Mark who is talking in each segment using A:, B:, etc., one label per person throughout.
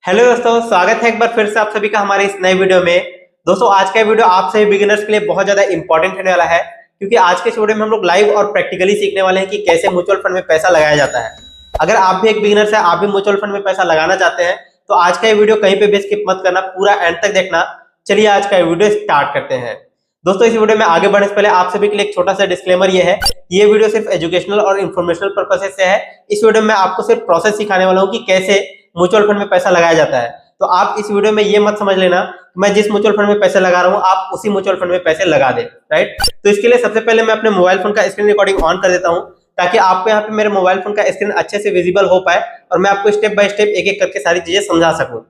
A: Hello दोस्तों, स्वागत है एक बार फिर से आप सभी का हमारे इस नए वीडियो में। दोस्तों, आज का वीडियो आप सभी बिगिनर्स के लिए बहुत ज्यादा इंपॉर्टेंट होने वाला है, क्योंकि आज के इस वीडियो में हम लोग लाइव और प्रैक्टिकली सीखने वाले हैं कि कैसे म्यूचुअल फंड में पैसा लगाया जाता है। अगर आप भी एक बिगिनर्स है, आप भी म्यूचुअल फंड में पैसा लगाना चाहते हैं, तो आज का ये वीडियो कहीं पे भी स्किप मत करना, पूरा एंड तक देखना। चलिए आज का वीडियो स्टार्ट करते हैं। दोस्तों, इस वीडियो में आगे बढ़ने से पहले आप सभी के लिए एक छोटा सा डिस्क्लेमर ये है, ये वीडियो सिर्फ एजुकेशनल और इन्फॉर्मेशनल पर्पसेस से है। इस वीडियो में आपको सिर्फ प्रोसेस सिखाने वाला हूँ कि कैसे म्यूचुअल फंड में पैसा लगाया जाता है। तो आप इस वीडियो में ये मत समझ लेना मैं जिस म्यूचुअल फंड में पैसे लगा रहा हूँ आप उसी म्यूचुअल फंड में पैसे लगा दे। राइट, तो इसके लिए सबसे पहले मैं अपने मोबाइल फोन का स्क्रीन रिकॉर्डिंग ऑन कर देता हूँ, ताकि आपको यहाँ पे मेरे मोबाइल फोन का स्क्रीन अच्छे से विजिबल हो पाए और मैं आपको स्टेप बाय स्टेप एक एक करके सारी चीजें समझा सकूं।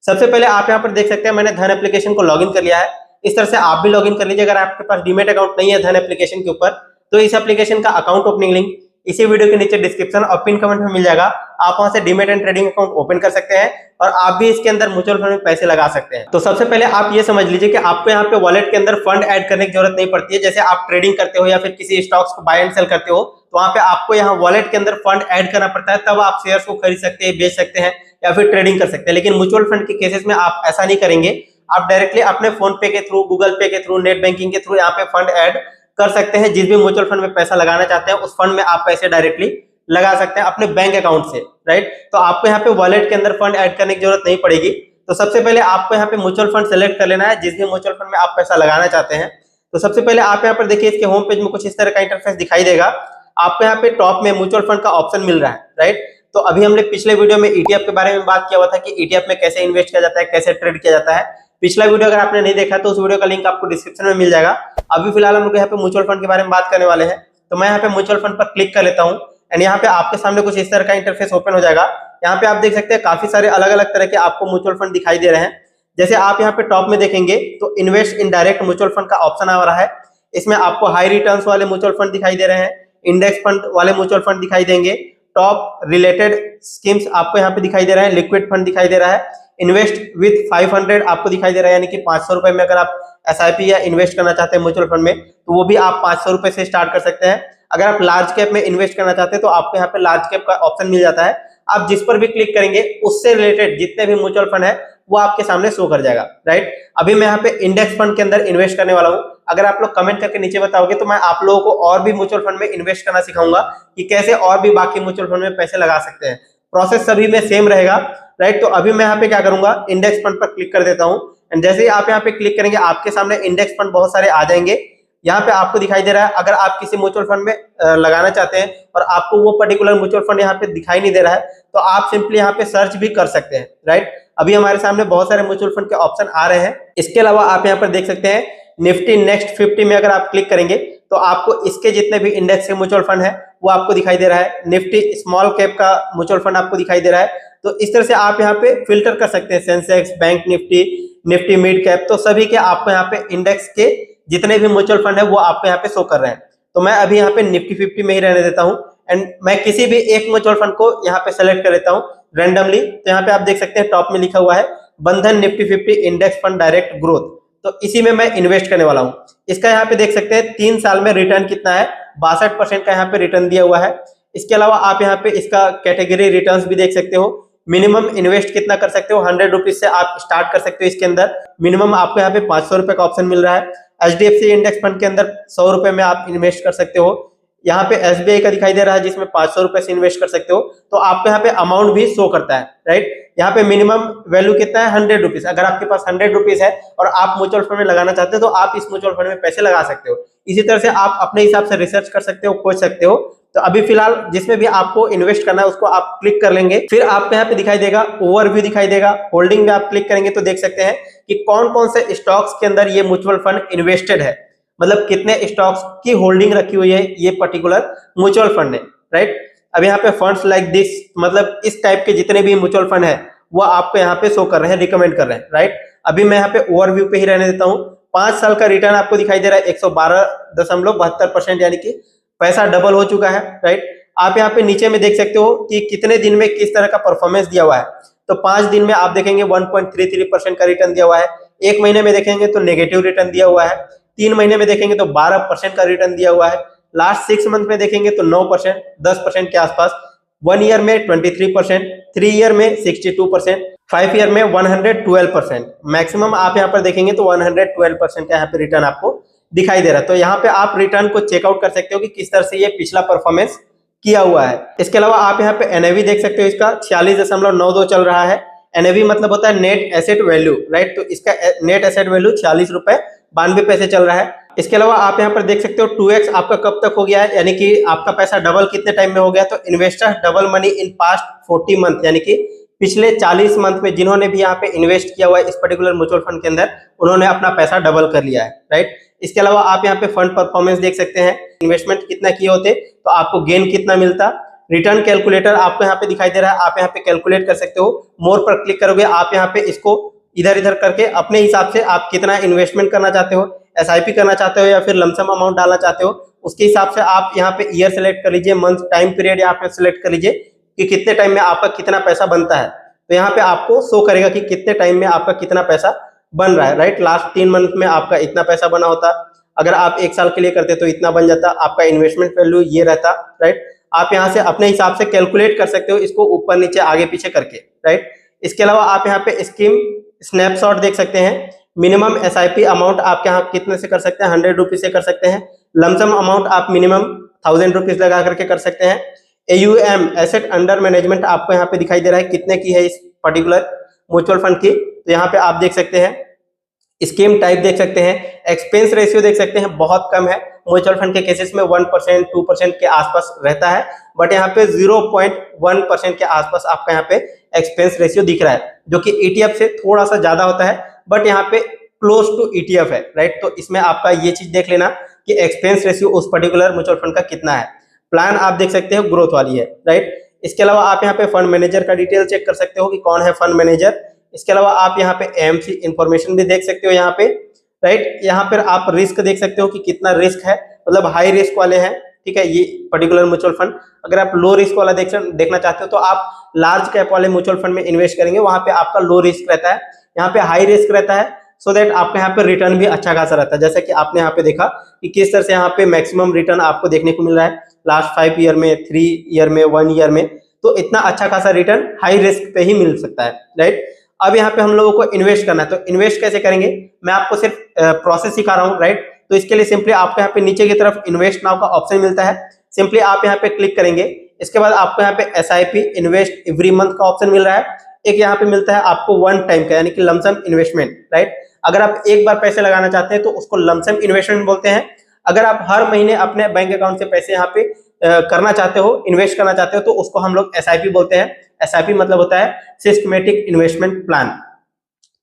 A: सबसे पहले आप यहाँ पर देख सकते हैं मैंने धन एप्लीकेशन को लॉगिन कर लिया है। इस तरह से आप भी लॉगिन कर लीजिए। अगर आपके पास डीमेट अकाउंट नहीं है धन एप्लीकेशन के ऊपर, तो इस एप्लीकेशन का अकाउंट ओपनिंग लिंक इसी वीडियो के नीचे डिस्क्रिप्शन और पिन कमेंट में मिल जाएगा। आप वहां से demat and trading account open कर सकते हैं और आप भी इसके अंदर म्यूचुअल फंड में पैसे लगा सकते हैं। तो सबसे पहले आप ये समझ लीजिए कि आपको यहाँ पे वॉलेट के अंदर फंड ऐड करने की जरूरत नहीं पड़ती है। जैसे आप ट्रेडिंग करते हो या फिर किसी स्टॉक्स को बाय एंड सेल करते हो, तो वहां पे आपको यहाँ वॉलेट के अंदर फंड ऐड करना पड़ता है, तब आप शेयर्स को खरीद सकते हैं, बेच सकते हैं या फिर ट्रेडिंग कर सकते हैं। लेकिन म्यूचुअल फंड के केसेस में आप ऐसा नहीं करेंगे। आप डायरेक्टली अपने फोन पे के थ्रू, गूगल पे के थ्रू, नेट बैंकिंग के थ्रू यहाँ पे फंड ऐड कर सकते हैं। जिस भी म्यूचुअल फंड में पैसा लगाना चाहते हैं उस फंड में आप पैसे डायरेक्टली लगा सकते हैं अपने बैंक अकाउंट से। राइट, तो आपको यहाँ पे वॉलेट के अंदर फंड ऐड करने की जरूरत नहीं पड़ेगी। तो सबसे पहले आपको यहाँ पे म्यूचुअल फंड सेलेक्ट कर लेना है जिस भी म्यूचुअल फंड में आप पैसा लगाना चाहते हैं। तो सबसे पहले आप यहाँ पर देखिए, इसके होम पेज में कुछ इस तरह का इंटरफेस दिखाई देगा। आपको यहाँ पे टॉप में म्यूचुअल फंड का ऑप्शन मिल रहा है। राइट, तो अभी हमने पिछले वीडियो में ईटीएफ के बारे में बात किया हुआ था कि ईटीएफ में कैसे इन्वेस्ट किया जाता है, कैसे ट्रेड किया जाता है। पिछला वीडियो अगर आपने नहीं देखा तो उस वीडियो का लिंक आपको डिस्क्रिप्शन में मिल जाएगा। अभी फिलहाल हम लोग यहाँ पे म्यूचुअल फंड के बारे में बात करने वाले हैं। तो मैं यहाँ पे म्यूचुअल फंड पर क्लिक कर लेता हूँ एंड यहाँ पे आपके सामने कुछ इस तरह का इंटरफेस ओपन हो जाएगा। यहाँ पे आप देख सकते हैं काफी सारे अलग अलग तरह के आपको म्यूचुअल फंड दिखाई दे रहे हैं। जैसे आप यहाँ पे टॉप में देखेंगे तो invest in direct mutual fund का ऑप्शन आ रहा है। इसमें आपको हाई रिटर्न्स वाले म्यूचुअल फंड दिखाई दे रहे हैं, इंडेक्स फंड वाले म्यूचुअल फंड दिखाई देंगे, टॉप रिलेटेड स्कीम्स आपको यहाँ पे दिखाई दे रहा है, लिक्विड फंड दिखाई दे रहा है, इन्वेस्ट विथ 500 आपको दिखाई दे रहा है, यानी कि 500 रुपए में अगर आप एसआईपी या इन्वेस्ट करना चाहते हैं म्यूचुअल फंड में तो वो भी आप 500 रुपए से स्टार्ट कर सकते हैं। अगर आप लार्ज कैप में इन्वेस्ट करना चाहते हैं तो आपको यहाँ पे लार्ज कैप का ऑप्शन मिल जाता है। आप जिस पर भी क्लिक करेंगे उससे रिलेटेड जितने भी म्यूचुअल फंड है वो आपके सामने शो कर जाएगा। राइट, अभी मैं यहाँ पे इंडेक्स फंड के अंदर इन्वेस्ट करने वाला हूँ। अगर आप लोग कमेंट करके नीचे बताओगे तो मैं आप लोगों को और भी म्यूचुअल फंड में इन्वेस्ट करना सिखाऊंगा कि कैसे और भी बाकी म्यूचुअल फंड में पैसे लगा सकते हैं। प्रोसेस सभी में सेम रहेगा। राइट, तो अभी मैं यहाँ पे क्या करूंगा, इंडेक्स फंड पर क्लिक कर देता हूँ एंड जैसे ही आप यहाँ पे क्लिक करेंगे आपके सामने इंडेक्स फंड बहुत सारे आ जाएंगे। यहाँ पे आपको दिखाई दे रहा है अगर आप किसी म्यूचुअल फंड में लगाना चाहते हैं और आपको वो पर्टिकुलर म्यूचुअल फंड यहाँ पे दिखाई नहीं दे रहा है तो आप सिंपली यहाँ पे सर्च भी कर सकते हैं। राइट, अभी हमारे सामने बहुत सारे म्यूचुअल फंड के ऑप्शन आ रहे हैं। इसके अलावा आप यहाँ पर देख सकते हैं निफ्टी नेक्स्ट 50 में अगर आप क्लिक करेंगे तो आपको इसके जितने भी इंडेक्स के म्यूचुअल फंड है वो आपको दिखाई दे रहा है। निफ्टी स्मॉल कैप का म्यूचुअल फंड आपको दिखाई दे रहा है। तो इस तरह से आप यहाँ पे फिल्टर कर सकते हैं, Sensex, bank Nifty, Nifty mid cap, तो सभी के आपको यहाँ पे इंडेक्स के जितने भी म्यूचुअल फंड है वो आपको यहाँ पे शो कर रहे हैं। तो मैं अभी यहाँ पे निफ्टी 50 में ही रहने देता हूँ एंड मैं किसी भी एक म्यूचुअल फंड को यहाँ पे सेलेक्ट कर लेता हूँ रैंडमली। तो यहाँ पे आप देख सकते हैं टॉप में लिखा हुआ है बंधन Nifty 50 index fund direct growth, तो इसी में मैं इन्वेस्ट करने वाला हूँ। इसका यहाँ पे देख सकते हैं 3 साल में रिटर्न कितना है, 62% का यहाँ पे रिटर्न दिया हुआ है। इसके अलावा आप यहाँ पे इसका कैटेगरी रिटर्न्स भी देख सकते हो। मिनिमम इन्वेस्ट कितना कर सकते हो, 100 रुपीज से आप स्टार्ट कर सकते हो। इसके अंदर मिनिमम आपको यहाँ पे 500 रुपए का ऑप्शन मिल रहा है। एचडीएफसी इंडेक्स फंड के अंदर 100 रुपए में आप इन्वेस्ट कर सकते हो। यहाँ पे एसबीआई का दिखाई दे रहा है जिसमें 500 रुपए से इन्वेस्ट कर सकते हो। तो आपको यहाँ पे अमाउंट भी शो करता है। राइट, यहाँ पे मिनिमम वैल्यू कितना है, 100 रुपीज। अगर आपके पास 100 रुपीज है और आप म्यूचुअल फंड में लगाना चाहते हो तो आप इस म्यूचुअल फंड में पैसे लगा सकते हो। इसी तरह से आप अपने हिसाब से रिसर्च कर सकते हो, खोज सकते हो। तो अभी फिलहाल जिसमें भी आपको इन्वेस्ट करना है उसको आप क्लिक कर लेंगे। फिर आपको यहाँ पे दिखाई देगा ओवरव्यू दिखाई देगा। होल्डिंग में आप क्लिक करेंगे तो देख सकते हैं कि कौन कौन से स्टॉक्स के अंदर ये म्यूचुअल फंड इन्वेस्टेड है, मतलब कितने स्टॉक्स की होल्डिंग रखी हुई है ये पर्टिकुलर म्यूचुअल फंड ने। राइट, अब यहाँ पे फंड्स लाइक दिस, मतलब इस टाइप के जितने भी म्यूचुअल फंड है वो आपको यहाँ पे शो कर रहे हैं, रिकमेंड कर रहे हैं। राइट, अभी मैं यहाँ पे ओवरव्यू पे ही रहने देता हूँ। 5 साल का रिटर्न आपको दिखाई दे रहा है 112.72%, यानी कि पैसा डबल हो चुका है। राइट, आप यहाँ पे नीचे में देख सकते हो कि कितने दिन में किस तरह का परफॉर्मेंस दिया हुआ है। तो 5 दिन में आप देखेंगे 1.33% का रिटर्न दिया हुआ है। 1 महीने में देखेंगे तो नेगेटिव रिटर्न दिया हुआ है। 3 महीने में देखेंगे तो 12% का रिटर्न दिया हुआ है। लास्ट 6 मंथ में देखेंगे तो 9%, 10% के आसपास। 1 ईयर में 23%, 3 ईयर में 62%, 5 ईयर में 112%, मैक्सिमम आप यहाँ पर देखेंगे तो 112% का यहाँ पे रिटर्न आपको दिखाई दे रहा है। तो यहाँ पे आप रिटर्न को चेकआउट कर सकते हो कि किस तरह से ये पिछला परफॉर्मेंस किया हुआ है। इसके अलावा आप यहाँ पे एनएवी देख सकते हो, इसका 46.92 चल रहा है। एनएवी मतलब होता है नेट एसेट वैल्यू, राइट। तो इसका नेट एसेट वैल्यू 46 रुपए 92 पैसे चल रहा है। इसके अलावा आप यहाँ पर देख सकते हो 2x आपका कब तक हो गया है, यानी कि आपका पैसा डबल कितने टाइम में हो गया। तो investor double money in past 40 month, यानी कि पिछले 40 मंथ में जिन्होंने भी यहाँ पे इन्वेस्ट किया हुआ है इस पर्टिकुलर म्यूचुअल फंड के अंदर, उन्होंने अपना पैसा डबल कर लिया है, राइट। इसके अलावा आप यहाँ पे फंड परफॉर्मेंस देख सकते हैं, इन्वेस्टमेंट कितना किए होते तो आपको गेन कितना मिलता। रिटर्न कैलकुलेटर आपको यहाँ पे दिखाई दे रहा है, आप यहाँ पे कैलकुलेट कर सकते हो। मोर पर क्लिक करोगे, आप यहाँ पे इसको इधर इधर करके अपने हिसाब से आप कितना इन्वेस्टमेंट करना चाहते हो, एसआईपी करना चाहते हो या फिर लमसम अमाउंट डालना चाहते हो, उसके हिसाब से आप यहाँ पे ईयर सेलेक्ट कर लीजिए, मंथ, टाइम पीरियड यहाँ पे सिलेक्ट कर लीजिए कि कितने टाइम में आपका कितना पैसा बनता है। तो यहाँ पे आपको शो करेगा कि कितने टाइम में आपका कितना पैसा बन रहा है, राइट। लास्ट 3 मंथ में आपका इतना पैसा बना होता, अगर आप 1 साल के लिए करते तो इतना बन जाता, आपका इन्वेस्टमेंट वैल्यू ये रहता, राइट। आप यहाँ से अपने हिसाब से कैलकुलेट कर सकते हो इसको ऊपर नीचे आगे पीछे करके, राइट। इसके अलावा आप यहाँ पे स्कीम स्नैपशॉट देख सकते हैं। मिनिमम एसआईपी अमाउंट आप यहाँ कितने से कर सकते हैं, 100 रुपीज से कर सकते हैं। लमसम अमाउंट आप मिनिमम 1000 रुपीज लगा करके कर सकते हैं। AUM एसेट अंडर मैनेजमेंट आपको यहाँ पे दिखाई दे रहा है कितने की है इस पर्टिकुलर म्यूचुअल फंड की, तो यहाँ पे आप देख सकते हैं। स्कीम टाइप देख सकते हैं, एक्सपेंस रेशियो देख सकते हैं, बहुत कम है। म्यूचुअल फंड के केसेस में 1% 2% के आसपास रहता है, बट यहाँ पे 0.1% के आसपास आपका यहाँ पे एक्सपेंस रेशियो दिख रहा है, जो कि ETF से थोड़ा सा ज्यादा होता है, बट यहाँ पे क्लोज टू ETF है, राइट। तो इसमें आपका ये चीज देख लेना कि एक्सपेंस रेशियो उस पर्टिकुलर म्यूचुअल फंड का कितना है। प्लान आप देख सकते हो ग्रोथ वाली है, राइट। इसके अलावा आप यहाँ पे फंड मैनेजर का डिटेल चेक कर सकते हो कि कौन है फंड मैनेजर। इसके अलावा आप यहाँ पे AMC इंफॉर्मेशन भी देख सकते हो यहाँ पे, राइट। यहाँ पर आप रिस्क देख सकते हो कि कितना रिस्क है, मतलब हाई रिस्क वाले हैं, ठीक है, ये पर्टिकुलर म्यूचुअल फंड। अगर आप लो रिस्क वाला देखना चाहते हो तो आप लार्ज कैप वाले म्यूचुअल फंड में इन्वेस्ट करेंगे, वहां पे आपका लो रिस्क रहता है। यहाँ पे हाई रिस्क रहता है, सो दैट आपका यहाँ पे रिटर्न भी अच्छा खासा रहता है। जैसे कि आपने यहाँ पे देखा कि किस तरह से यहाँ पे मैक्सिमम रिटर्न आपको देखने को मिल रहा है लास्ट 5 ईयर में, 3 ईयर में, 1 ईयर में, तो इतना अच्छा खासा रिटर्न हाई रिस्क पे ही मिल सकता है, राइट। अब यहाँ पे हम लोगों को इन्वेस्ट करना है, तो इन्वेस्ट कैसे करेंगे, मैं आपको सिर्फ प्रोसेस सिखा रहा हूँ, राइट। तो इसके लिए सिंपली आपको यहाँ पे नीचे की तरफ इन्वेस्ट नाउ का ऑप्शन मिलता है, सिंपली आप यहाँ पे क्लिक करेंगे। इसके बाद आपको यहाँ पे SIP इन्वेस्ट एवरी मंथ का ऑप्शन मिल रहा है। एक यहाँ पे मिलता है आपको 1 टाइम का, यानी कि लमसम इन्वेस्टमेंट, राइट। अगर आप एक बार पैसे लगाना चाहते हैं तो उसको लमसम इन्वेस्टमेंट बोलते हैं। अगर आप हर महीने अपने बैंक अकाउंट से पैसे यहाँ पे करना चाहते हो, इन्वेस्ट करना चाहते हो, तो उसको हम लोग SIP बोलते हैं। SIP मतलब होता है सिस्टमेटिक इन्वेस्टमेंट प्लान।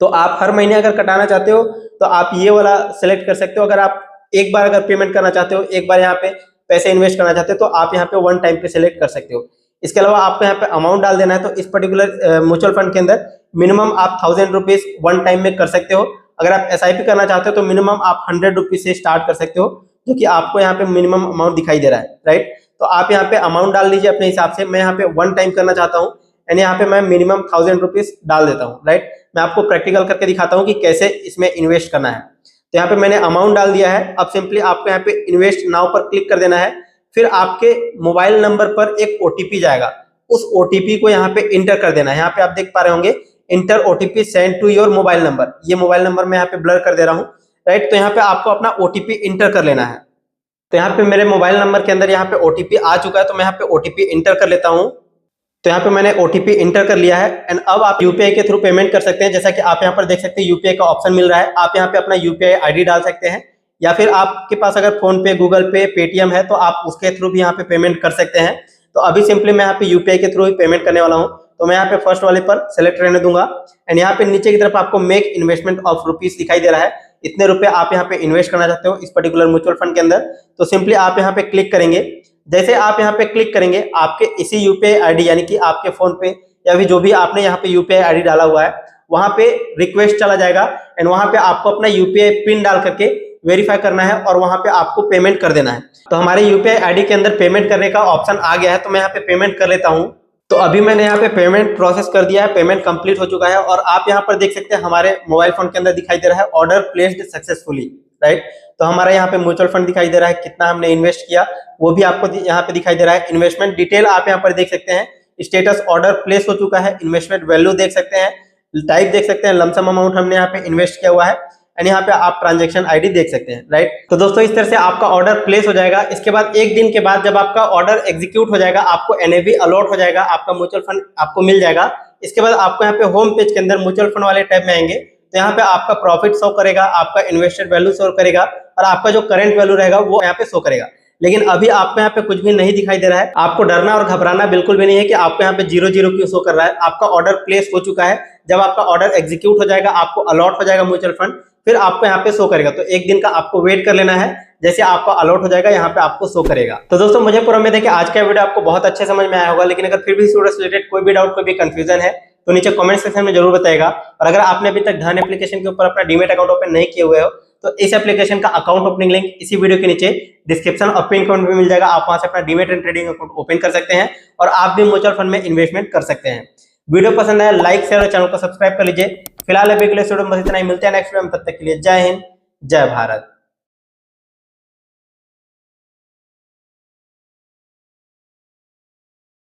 A: तो आप हर महीने अगर कटाना चाहते हो तो आप ये वाला सेलेक्ट कर सकते हो। अगर आप एक बार अगर पेमेंट करना चाहते हो, एक बार यहाँ पे पैसे इन्वेस्ट करना चाहते हो, तो आप यहाँ पे 1 टाइम पे सेलेक्ट कर सकते हो। इसके अलावा आपको यहाँ पे अमाउंट डाल देना है। तो इस पर्टिकुलर म्यूचुअल फंड के अंदर मिनिमम आप 1000 रुपीज 1 टाइम में कर सकते हो। अगर आप SIP करना चाहते हो तो मिनिमम आप 100 रुपीज से स्टार्ट कर सकते हो, जो कि आपको यहाँ पे मिनिमम अमाउंट दिखाई दे रहा है, राइट। तो आप यहाँ पे अमाउंट डाल लीजिए अपने हिसाब से। मैं यहाँ पे 1 टाइम करना चाहता हूँ, यानी यहाँ पे मैं मिनिमम 1000 रुपीज डाल देता हूँ, राइट। मैं आपको प्रैक्टिकल करके दिखाता हूँ कि कैसे इसमें इन्वेस्ट करना है। तो यहाँ पे मैंने अमाउंट डाल दिया है। अब सिंपली आपको यहाँ पे इन्वेस्ट नाउ पर क्लिक कर देना है। फिर आपके मोबाइल नंबर पर एक OTP जाएगा, उस OTP को यहाँ पे इंटर कर देना है। यहाँ पे आप देख पा रहे होंगे enter OTP send to your mobile number, ये मोबाइल नंबर मैं यहाँ पे ब्लर कर दे रहा हूँ, राइट। तो यहाँ पे आपको अपना OTP इंटर कर लेना है। तो यहाँ पे मेरे मोबाइल नंबर के अंदर यहाँ पे OTP आ चुका है, तो मैं यहाँ पे OTP इंटर कर लेता हूँ। तो यहाँ पे मैंने OTP इंटर कर लिया है। एंड अब आप UPI के थ्रू पेमेंट कर सकते हैं। जैसा कि आप यहाँ पर देख सकते हैं UPI का ऑप्शन मिल रहा है, आप यहाँ पे अपना UPI ID डाल सकते हैं, या फिर आपके पास अगर फोन पे, गूगल पे, पेटीएम है तो आप उसके थ्रू भी यहाँ पे पेमेंट कर सकते हैं। तो अभी सिंपली मैं यहाँ पे UPI के थ्रू ही पेमेंट करने वाला हूँ। तो मैं यहाँ पे फर्स्ट वाले पर सेलेक्ट रहने दूंगा। एंड यहाँ पे नीचे की तरफ आपको मेक इन्वेस्टमेंट ऑफ रुपीज दिखाई दे रहा है, इतने रुपए आप यहाँ पे इन्वेस्ट करना चाहते हो इस पर्टिकुलर म्यूचुअल फंड के अंदर। तो सिंपली आप यहाँ पे क्लिक करेंगे। जैसे आप यहाँ पे क्लिक करेंगे, आपके इसी UPI ID यानी कि आपके फोन पे या फिर जो भी आपने यहाँ पे UPI ID डाला हुआ है, वहां पे रिक्वेस्ट चला जाएगा। एंड वहां पे आपको अपना UPI पिन डाल करके वेरीफाई करना है और वहां पे आपको पेमेंट कर देना है। तो हमारे UPI ID के अंदर पेमेंट करने का ऑप्शन आ गया है, तो मैं यहाँ पे पेमेंट कर लेता हूँ। तो अभी मैंने यहाँ पे पेमेंट प्रोसेस कर दिया है, पेमेंट कंप्लीट हो चुका है। और आप यहाँ पर देख सकते हैं हमारे मोबाइल फोन के अंदर दिखाई दे रहा है ऑर्डर प्लेस्ड सक्सेसफुली, राइट। तो हमारा यहाँ पे म्यूचुअल फंड दिखाई दे रहा है, कितना हमने इन्वेस्ट किया वो भी आपको यहाँ पे दिखाई दे रहा है। इन्वेस्टमेंट डिटेल आप यहाँ पर देख सकते हैं, स्टेटस ऑर्डर प्लेस हो चुका है, इन्वेस्टमेंट वैल्यू देख सकते हैं, टाइप देख सकते हैं, लमसम अमाउंट हमने यहाँ पे इन्वेस्ट किया हुआ है, एंड यहाँ पे आप ट्रांजेक्शन आईडी देख सकते हैं, राइट। तो दोस्तों इस तरह से आपका ऑर्डर प्लेस हो जाएगा। इसके बाद एक दिन के बाद जब आपका ऑर्डर एग्जीक्यूट हो जाएगा, आपको एनएवी अलॉट हो जाएगा, आपका म्यूचुअल फंड आपको मिल जाएगा। इसके बाद आपको यहाँ पे होम पेज के अंदर म्यूचुअल फंड वाले टैब में आएंगे, तो यहाँ पे आपका प्रॉफिट शो करेगा, आपका इन्वेस्टेड वैल्यू शो करेगा, और आपका जो करंट वैल्यू रहेगा वो यहाँ पे शो करेगा। लेकिन अभी आपको यहाँ पे कुछ भी नहीं दिखाई दे रहा है। आपको डरना और घबराना बिल्कुल भी नहीं है कि आपको यहाँ पे 0 क्यों शो कर रहा है। आपका ऑर्डर प्लेस हो चुका है। जब आपका ऑर्डर एग्जीक्यूट हो जाएगा, आपको अलॉट हो जाएगा म्यूचुअल फंड, फिर आपको यहाँ पे शो करेगा। तो एक दिन का आपको वेट कर लेना है, जैसे आपको अलॉट हो जाएगा यहाँ पे आपको शो करेगा। तो दोस्तों मुझे पूरा उम्मीद है कि आज का वीडियो आपको बहुत अच्छे समझ में आया होगा। लेकिन अगर फिर भी इस वीडियो से रिलेटेड कोई भी डाउट, कोई भी कंफ्यूजन है तो नीचे कमेंट सेक्शन में जरूर बताएगा। और अगर आपने अभी तक धन एप्लीकेशन के ऊपर अपना डीमैट अकाउंट ओपन नहीं किए हुए हो तो इस एप्लीकेशन का अकाउंट ओपनिंग लिंक इसी वीडियो के नीचे डिस्क्रिप्शन और पिन कमेंट में मिल जाएगा। आप वहां से अपना demat and trading account open कर सकते हैं और आप भी म्यूचुअल फंड में इन्वेस्टमेंट कर सकते हैं। वीडियो पसंद आया लाइक शेयर और चैनल को सब्सक्राइब कर लीजिए। फिलहाल अभी के लिए बस इतना ही, मिलते हैं नेक्स्ट वीडियो में। तब तक के लिए जय हिंद, जय भारत।